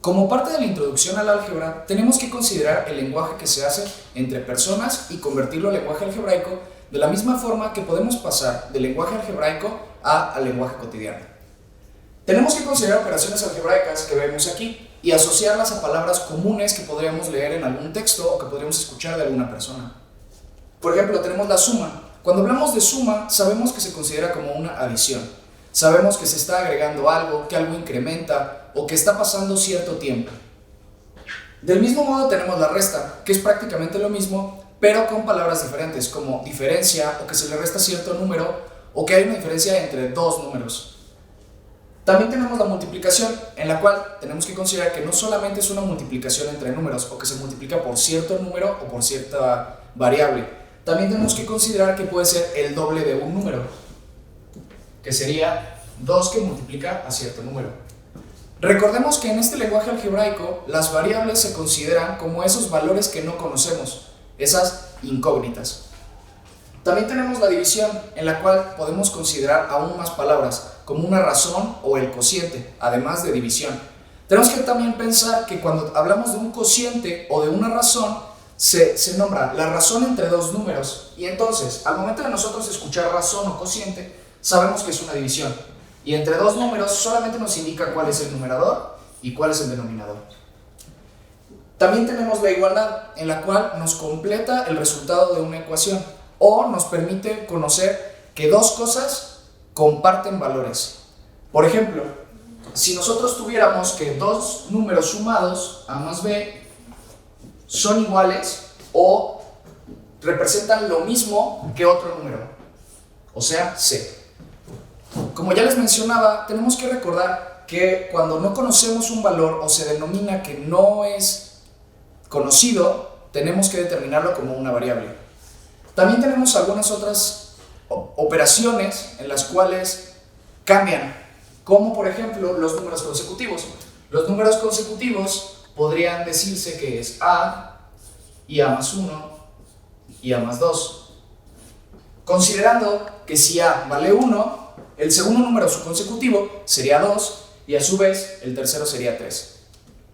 Como parte de la introducción al álgebra, tenemos que considerar el lenguaje que se hace entre personas y convertirlo al lenguaje algebraico de la misma forma que podemos pasar del lenguaje algebraico al lenguaje cotidiano. Tenemos que considerar operaciones algebraicas que vemos aquí y asociarlas a palabras comunes que podríamos leer en algún texto o que podríamos escuchar de alguna persona. Por ejemplo, tenemos la suma. Cuando hablamos de suma, sabemos que se considera como una adición. Sabemos que se está agregando algo, que algo incrementa o que está pasando cierto tiempo. Del mismo modo tenemos la resta, que es prácticamente lo mismo, pero con palabras diferentes, como diferencia o que se le resta cierto número o que hay una diferencia entre dos números. También tenemos la multiplicación, en la cual tenemos que considerar que no solamente es una multiplicación entre números o que se multiplica por cierto número o por cierta variable. También tenemos que considerar que puede ser el doble de un número, que sería 2 que multiplica a cierto número. Recordemos que en este lenguaje algebraico las variables se consideran como esos valores que no conocemos, esas incógnitas. También tenemos la división, en la cual podemos considerar aún más palabras, como una razón o el cociente, además de división. Tenemos que también pensar que cuando hablamos de un cociente o de una razón, se nombra la razón entre dos números, y entonces, al momento de nosotros escuchar razón o cociente, sabemos que es una división. Y entre dos números solamente nos indica cuál es el numerador y cuál es el denominador. También tenemos la igualdad, en la cual nos completa el resultado de una ecuación o nos permite conocer que dos cosas comparten valores. Por ejemplo, si nosotros tuviéramos que dos números sumados, a más b, son iguales o representan lo mismo que otro número, o sea, c. Como ya les mencionaba, tenemos que recordar que cuando no conocemos un valor o se denomina que no es conocido, tenemos que determinarlo como una variable. También tenemos algunas otras operaciones en las cuales cambian, como por ejemplo los números consecutivos. Los números consecutivos podrían decirse que es a y a más 1 y a más 2. Considerando que si a vale 1, el segundo número consecutivo sería 2 y a su vez el tercero sería 3.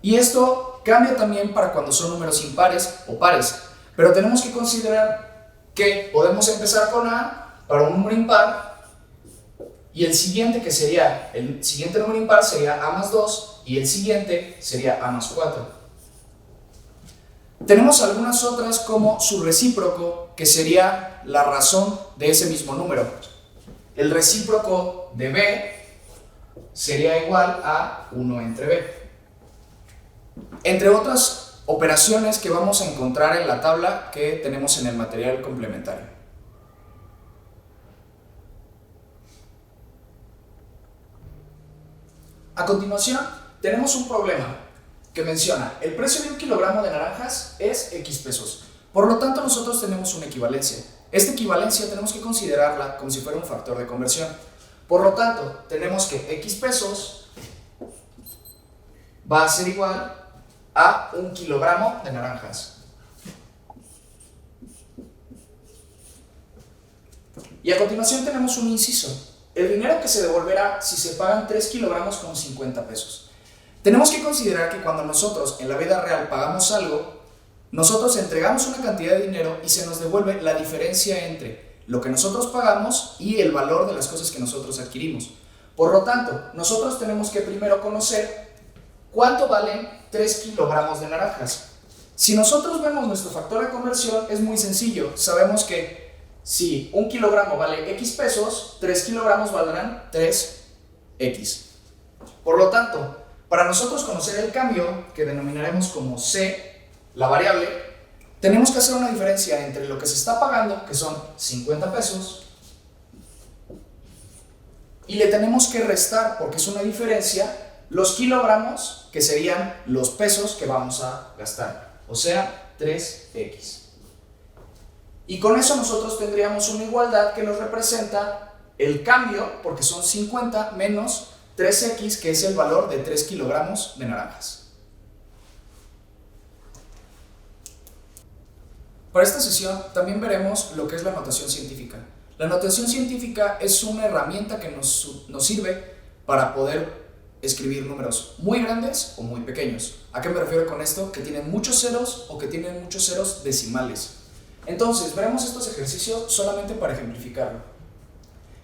Y esto cambia también para cuando son números impares o pares, pero tenemos que considerar que podemos empezar con a para un número impar y el siguiente número impar sería a más 2 y el siguiente sería a más 4. Tenemos algunas otras como su recíproco, que sería la razón de ese mismo número. El recíproco de b sería igual a 1 entre b. Entre otras operaciones que vamos a encontrar en la tabla que tenemos en el material complementario. A continuación, tenemos un problema que menciona: el precio de un kilogramo de naranjas es X pesos. Por lo tanto, nosotros tenemos una equivalencia. Esta equivalencia tenemos que considerarla como si fuera un factor de conversión. Por lo tanto, tenemos que X pesos va a ser igual a un kilogramo de naranjas. Y a continuación tenemos un inciso: el dinero que se devolverá si se pagan 3 kilogramos con 50 pesos. Tenemos que considerar que cuando nosotros en la vida real pagamos algo, nosotros entregamos una cantidad de dinero y se nos devuelve la diferencia entre lo que nosotros pagamos y el valor de las cosas que nosotros adquirimos. Por lo tanto, nosotros tenemos que primero conocer cuánto valen 3 kilogramos de naranjas. Si nosotros vemos nuestro factor de conversión, es muy sencillo. Sabemos que si un kilogramo vale X pesos, 3 kilogramos valdrán 3X. Por lo tanto, para nosotros conocer el cambio, que denominaremos como C, la variable, tenemos que hacer una diferencia entre lo que se está pagando, que son 50 pesos, y le tenemos que restar, porque es una diferencia, los kilogramos, que serían los pesos que vamos a gastar, o sea, 3X. Y con eso nosotros tendríamos una igualdad que nos representa el cambio, porque son 50 menos 3X, que es el valor de 3 kilogramos de naranjas. Para esta sesión también veremos lo que es la notación científica. La notación científica es una herramienta que nos sirve para poder escribir números muy grandes o muy pequeños. ¿A qué me refiero con esto? Que tienen muchos ceros o que tienen muchos ceros decimales. Entonces, veremos estos ejercicios solamente para ejemplificarlo.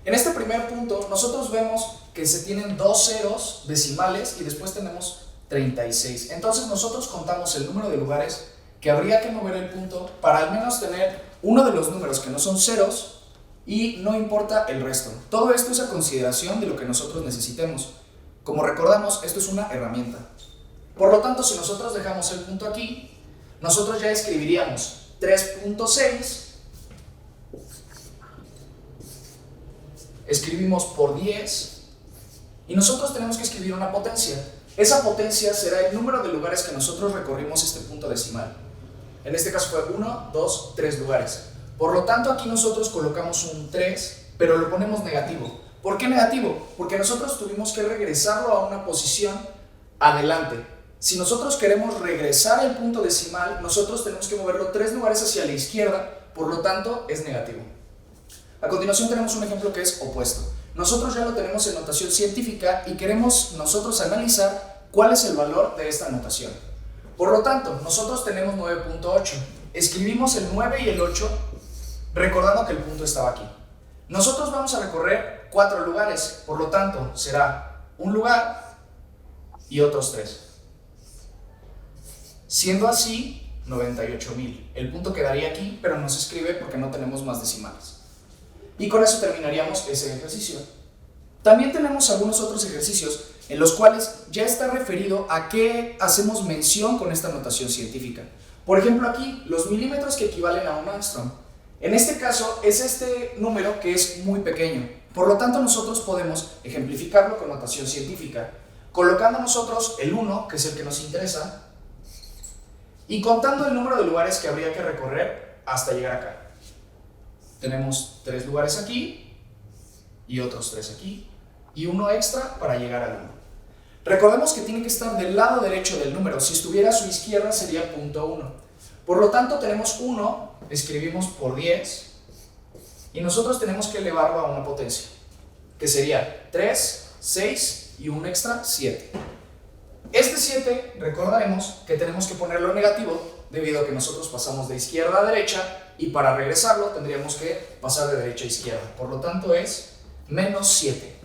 En este primer punto, nosotros vemos que se tienen dos ceros decimales y después tenemos 36. Entonces, nosotros contamos el número de lugares que habría que mover el punto para al menos tener uno de los números que no son ceros y no importa el resto. Todo esto es a consideración de lo que nosotros necesitemos. Como recordamos, esto es una herramienta. Por lo tanto, si nosotros dejamos el punto aquí, nosotros ya escribiríamos 3.6, escribimos por 10 y nosotros tenemos que escribir una potencia. Esa potencia será el número de lugares que nosotros recorrimos este punto decimal. En este caso fue 1, 2, 3 lugares. Por lo tanto, aquí nosotros colocamos un 3, pero lo ponemos negativo. ¿Por qué negativo? Porque nosotros tuvimos que regresarlo a una posición adelante. Si nosotros queremos regresar el punto decimal, nosotros tenemos que moverlo 3 lugares hacia la izquierda, por lo tanto es negativo. A continuación tenemos un ejemplo que es opuesto. Nosotros ya lo tenemos en notación científica y queremos nosotros analizar cuál es el valor de esta notación. Por lo tanto, nosotros tenemos 9.8. Escribimos el 9 y el 8 recordando que el punto estaba aquí. Nosotros vamos a recorrer 4 lugares, por lo tanto será un lugar y otros 3. Siendo así, 98.000. El punto quedaría aquí, pero no se escribe porque no tenemos más decimales. Y con eso terminaríamos ese ejercicio. También tenemos algunos otros ejercicios en los cuales ya está referido a qué hacemos mención con esta notación científica. Por ejemplo, aquí, los milímetros que equivalen a un Armstrong. En este caso, es este número que es muy pequeño. Por lo tanto, nosotros podemos ejemplificarlo con notación científica, colocando nosotros el 1, que es el que nos interesa, y contando el número de lugares que habría que recorrer hasta llegar acá. Tenemos 3 lugares aquí, y otros 3 aquí, y uno extra para llegar al 1. Recordemos que tiene que estar del lado derecho del número. Si estuviera a su izquierda sería punto 1. Por lo tanto, tenemos 1, escribimos por 10, y nosotros tenemos que elevarlo a una potencia, que sería 3, 6 y un extra, 7. Este 7, recordaremos que tenemos que ponerlo negativo, debido a que nosotros pasamos de izquierda a derecha, y para regresarlo tendríamos que pasar de derecha a izquierda. Por lo tanto, es menos 7.